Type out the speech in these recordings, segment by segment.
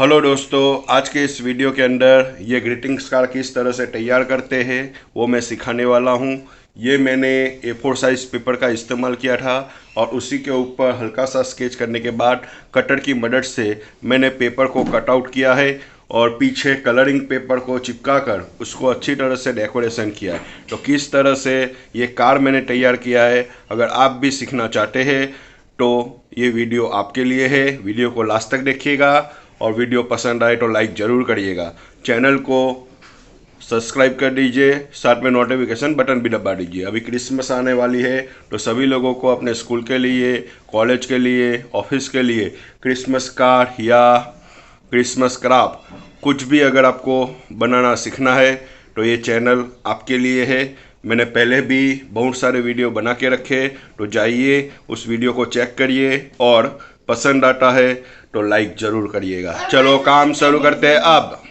Hello दोस्तों, आज के इस वीडियो के अंदर ये ग्रीटिंग्स कार्ड किस तरह से तैयार करते हैं वो मैं सिखाने वाला हूँ। ये मैंने A4 साइज़ पेपर का इस्तेमाल किया था और उसी के ऊपर हल्का सा स्केच करने के बाद कटर की मदद से मैंने पेपर को कट आउट किया है और पीछे कलरिंग पेपर को चिपका कर उसको अच्छी तरह से डेकोरेशन किया है। तो किस तरह से ये कार्ड मैंने तैयार किया है, अगर आप भी सीखना चाहते हैं तो ये वीडियो आपके लिए है। वीडियो को लास्ट तक देखिएगा और वीडियो पसंद आए तो लाइक ज़रूर करिएगा। चैनल को सब्सक्राइब कर दीजिए, साथ में नोटिफिकेशन बटन भी दबा दीजिए। अभी क्रिसमस आने वाली है तो सभी लोगों को अपने स्कूल के लिए, कॉलेज के लिए, ऑफिस के लिए क्रिसमस कार्ड या क्रिसमस क्राफ्ट कुछ भी अगर आपको बनाना सीखना है तो ये चैनल आपके लिए है। मैंने पहले भी बहुत सारे वीडियो बना के रखे, तो जाइए उस वीडियो को चेक करिए और पसंद आता है तो लाइक ज़रूर करिएगा। चलो काम शुरू करते हैं अब।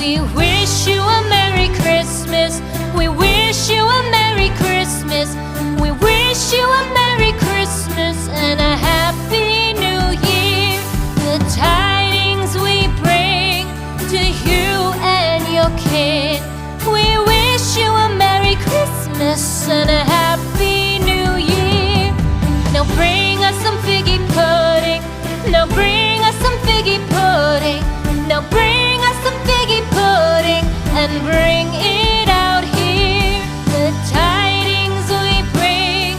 We wish you a Merry Christmas. We wish you a Merry Christmas. We wish you a Merry Christmas and a Happy New Year. The tidings we bring to you and your kin. We wish you a Merry Christmas and a Happy New Year. Now bring us some figgy pudding. Now bring us some figgy pudding. Now bring us some figgy pudding and bring it out here. The tidings we bring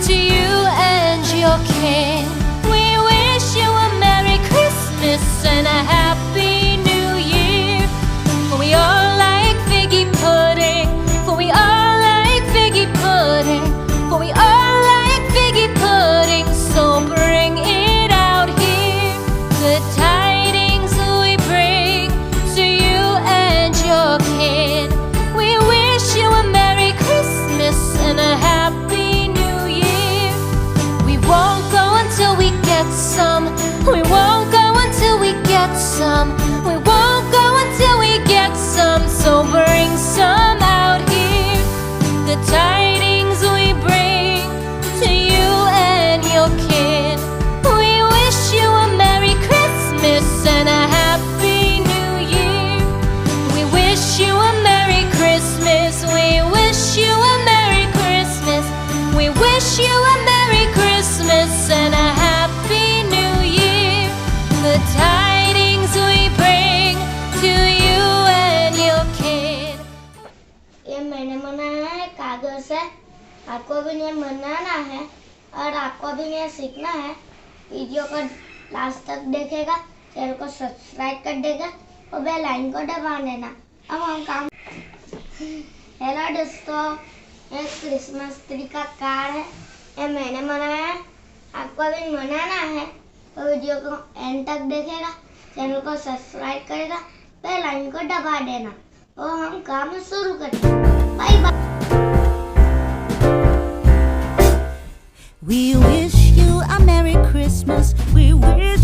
to you and your kin. We wish you a Merry Christmas and a Happy New Year. For we all like figgy pudding. For we all like figgy pudding. For we all like figgy pudding. So bring it out here. The tidings we bring to you and your kin. We wish you a Merry Christmas and a Happy New Year. We won't go until we get some. We won't go until we get some. We won't go until we get some. So bring some out here. The tidings we bring to you and your kin. We wish you a Merry Christmas and a Happy New Year. We wish you a Merry Christmas. We wish you a Merry Christmas. We wish you a Merry Christmas and a Happy New Year. The tidings we bring to you and your kin. ये मैंने बनाया है कागज से। आपको भी ये बनाना है और आपको भी ये सीखना है। वीडियो को लास्ट तक देखेगा, चैनल को सब्सक्राइब कर देगा और बेल आइकन को दबा देना। अब हम काम। हेलो दोस्तों, ये क्रिसमस ट्री का कार्ड है। ये मैंने बनाया है, आपको भी बनाना है तो वीडियो को एंड तक देखेगा, चैनल को सब्सक्राइब करेगा, बेल आइकन को दबा देना और हम काम शुरू करेंगे। Bye bye. We wish you a Merry Christmas. We wish